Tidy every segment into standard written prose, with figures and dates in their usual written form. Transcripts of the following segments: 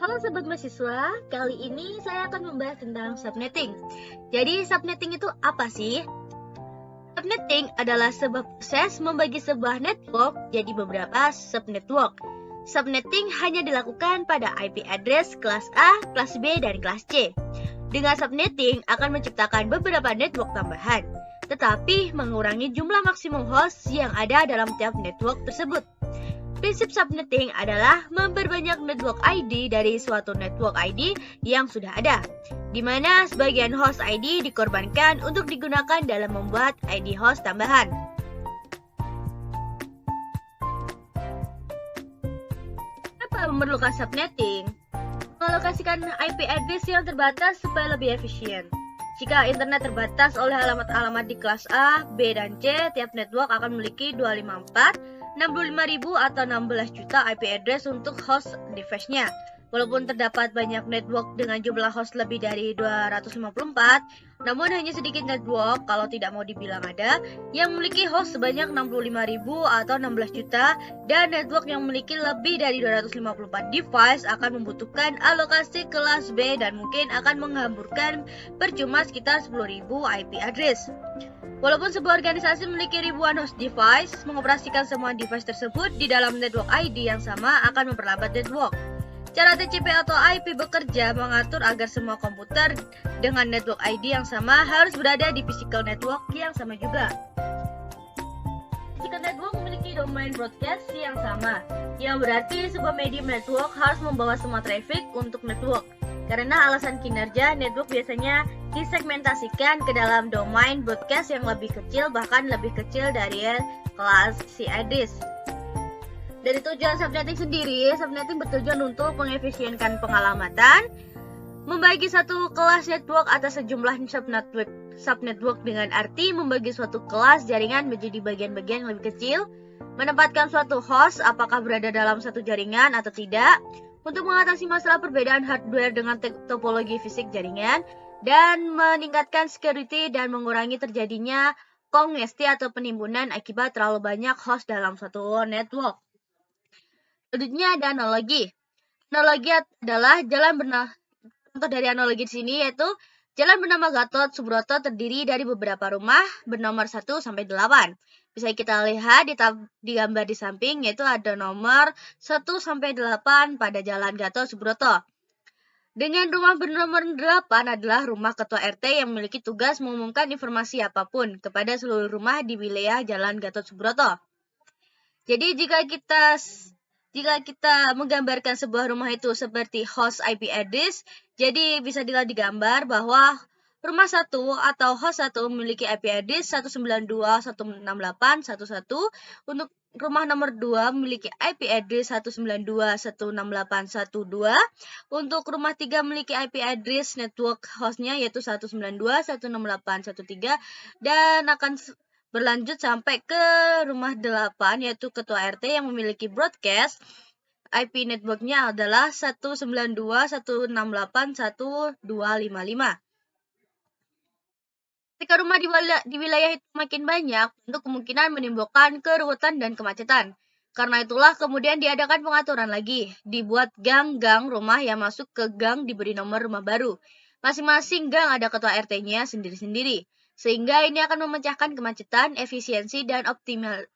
Halo Sobat Mahasiswa, kali ini saya akan membahas tentang subnetting. Jadi subnetting itu apa sih? Subnetting adalah sebuah proses membagi sebuah network jadi beberapa subnetwork. Subnetting hanya dilakukan pada IP address kelas A, kelas B, dan kelas C. Dengan subnetting akan menciptakan beberapa network tambahan, tetapi mengurangi jumlah maksimum host yang ada dalam tiap network tersebut. Prinsip subnetting adalah memperbanyak network ID dari suatu network ID yang sudah ada, di mana sebagian host ID dikorbankan untuk digunakan dalam membuat ID host tambahan. Kenapa memerlukan subnetting? Mengalokasikan IP address yang terbatas supaya lebih efisien. Jika internet terbatas oleh alamat-alamat di kelas A, B, dan C, tiap network akan memiliki 254, 65.000 atau 16 juta IP address untuk host device-nya. Walaupun terdapat banyak network dengan jumlah host lebih dari 254, namun hanya sedikit network, kalau tidak mau dibilang ada, yang memiliki host sebanyak 65.000 atau 16 juta, dan network yang memiliki lebih dari 254 device akan membutuhkan alokasi kelas B dan mungkin akan menghamburkan percuma sekitar 10.000 IP address. Walaupun sebuah organisasi memiliki ribuan host device, mengoperasikan semua device tersebut di dalam network ID yang sama akan memperlambat network. Cara TCP atau IP bekerja mengatur agar semua komputer dengan network ID yang sama harus berada di physical network yang sama juga. Physical network memiliki domain broadcast yang sama, yang berarti sebuah medium network harus membawa semua traffic untuk network. Karena alasan kinerja, network biasanya disegmentasikan ke dalam domain broadcast yang lebih kecil, bahkan lebih kecil dari kelas C address. Dari tujuan subnetting sendiri, subnetting bertujuan untuk mengefisienkan pengalamatan, membagi satu kelas network atas sejumlah subnetwork dengan arti membagi suatu kelas jaringan menjadi bagian-bagian yang lebih kecil, menempatkan suatu host apakah berada dalam satu jaringan atau tidak, untuk mengatasi masalah perbedaan hardware dengan topologi fisik jaringan, dan meningkatkan security dan mengurangi terjadinya kongesti atau penimbunan akibat terlalu banyak host dalam suatu network. Selanjutnya ada analogi. Analogi adalah contoh dari analogi di sini yaitu jalan bernama Gatot Subroto terdiri dari beberapa rumah bernomor 1 sampai 8. Bisa kita lihat di gambar di samping, yaitu ada nomor 1 sampai 8 pada jalan Gatot Subroto. Dengan rumah bernomor 8 adalah rumah ketua RT yang memiliki tugas mengumumkan informasi apapun kepada seluruh rumah di wilayah jalan Gatot Subroto. Jadi jika kita menggambarkan sebuah rumah itu seperti host IP address, jadi bisa dilihat di gambar bahwa rumah 1 atau host 1 memiliki IP address 192.168.1.1. Untuk rumah nomor 2 memiliki IP address 192.168.1.2. Untuk rumah 3 memiliki IP address network hostnya yaitu 192.168.1.3, dan akan berlanjut sampai ke rumah 8 yaitu ketua RT yang memiliki broadcast IP networknya adalah 192.168.1.255. Ketika rumah di wilayah itu makin banyak, tentu kemungkinan menimbulkan keruwetan dan kemacetan. Karena itulah kemudian diadakan pengaturan lagi, dibuat gang-gang rumah yang masuk ke gang diberi nomor rumah baru. Masing-masing gang ada ketua RT-nya sendiri-sendiri. Sehingga ini akan memecahkan kemacetan, efisiensi, dan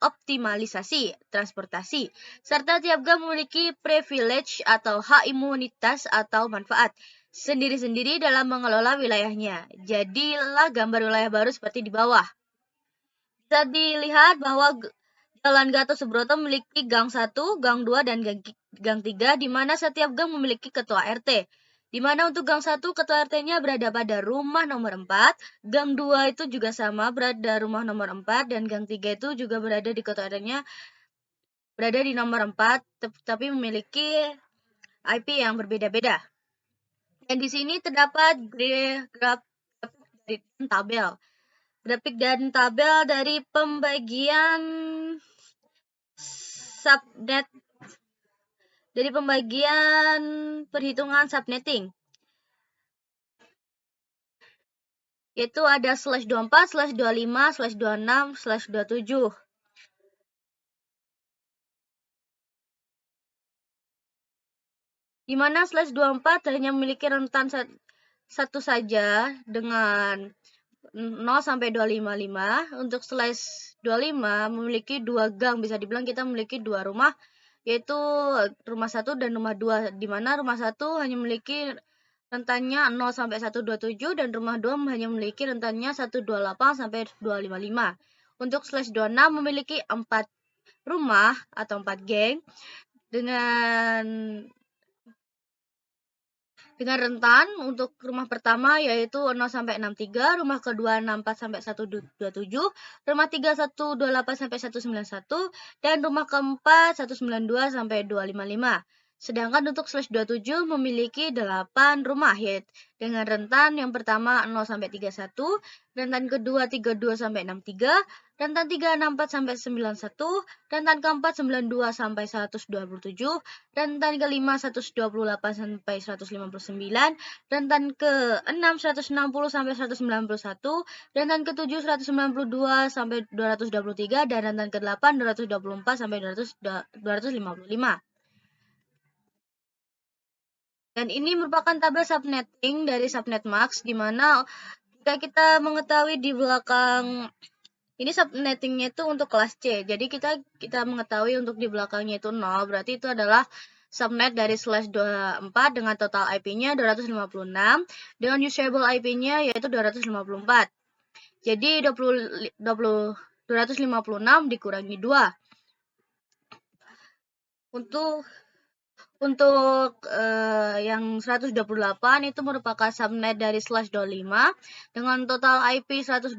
optimalisasi transportasi. Serta tiap gang memiliki privilege atau hak imunitas atau manfaat sendiri-sendiri dalam mengelola wilayahnya. Jadilah gambar wilayah baru seperti di bawah. Bisa dilihat bahwa Jalan Gatot Subroto memiliki gang 1, gang 2, dan gang 3, di mana setiap gang memiliki ketua RT. Di mana untuk gang 1 ketua RT-nya berada pada rumah nomor 4, gang 2 itu juga sama berada rumah nomor 4, dan gang 3 itu juga berada di ketua RT-nya berada di nomor 4, tapi memiliki IP yang berbeda-beda. Dan di sini terdapat grafik dan tabel dari pembagian subnet, dari pembagian perhitungan subnetting, yaitu ada /24, /25, /26, /27. di mana /24 hanya memiliki rentan satu saja dengan 0 sampai 255. Untuk /25 memiliki 2 gang, bisa dibilang kita memiliki 2 rumah, yaitu rumah 1 dan rumah 2, di mana rumah 1 hanya memiliki rentannya 0 sampai 127 dan rumah 2 hanya memiliki rentannya 128 sampai 255. Untuk /26 memiliki 4 rumah atau 4 geng dengan rentan untuk rumah pertama yaitu 0 sampai 63, rumah kedua 64 sampai 127, rumah 3 128 sampai 191, dan rumah keempat 192 sampai 255. Sedangkan untuk /27 memiliki 8 rumah yaitu dengan rentan yang pertama 0 sampai 31, rentan kedua 32 sampai 63, rentan 3 64 sampai 91, rentan keempat 92 sampai 127, rentan kelima 128 sampai 159, rentan ke-6 160 sampai 191, rentan ke-7 192 sampai 223, dan rentan ke-8 224 sampai 255. Dan ini merupakan tabel subnetting dari subnet max, di mana jika kita mengetahui di belakang ini subnettingnya itu untuk kelas C. Jadi kita mengetahui untuk di belakangnya itu 0, berarti itu adalah subnet dari /24 dengan total IP-nya 256 dengan usable IP-nya yaitu 254. Jadi 256 dikurangi 2. Untuk yang 128 itu merupakan subnet dari /25 dengan total IP 128,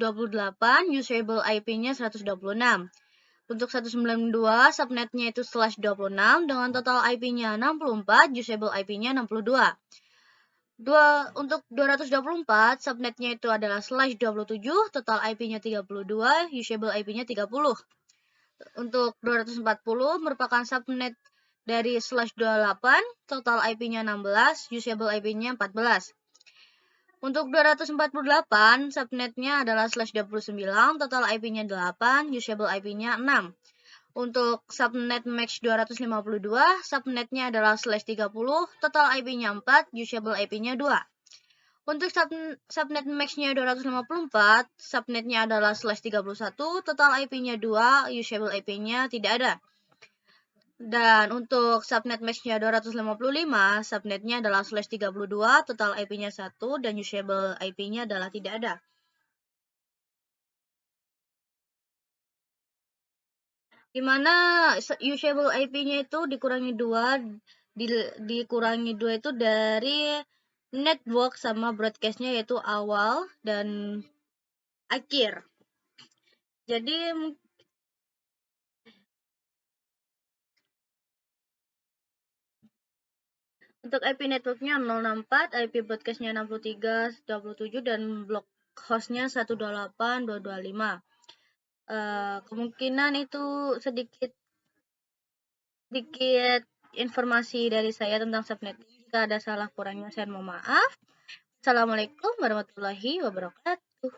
usable IP-nya 126. Untuk 192 subnetnya itu /26 dengan total IP-nya 64, usable IP-nya 62. Untuk 224 subnetnya itu adalah /27, total IP-nya 32, usable IP-nya 30. Untuk 240 merupakan subnet dari /28, total IP-nya 16, usable IP-nya 14. Untuk 248 subnetnya adalah /29, total IP-nya 8, usable IP-nya 6. Untuk subnet max 252, subnetnya adalah /30, total IP-nya 4, usable IP-nya 2. Untuk subnet max-nya 254, subnetnya adalah /31, total IP-nya 2, usable IP-nya tidak ada. Dan untuk subnet max-nya 255, subnetnya adalah /32, total IP-nya 1, dan usable IP-nya adalah tidak ada. Di mana usable IP-nya itu dikurangi 2, dikurangi 2 itu dari network sama broadcast-nya yaitu awal dan akhir. Jadi untuk IP network-nya 064, IP broadcast-nya 63, 27, dan blok host-nya 128, 225. Kemungkinan itu sedikit informasi dari saya tentang subnetting. Jika ada salah kurangnya saya mohon maaf. Assalamualaikum warahmatullahi wabarakatuh.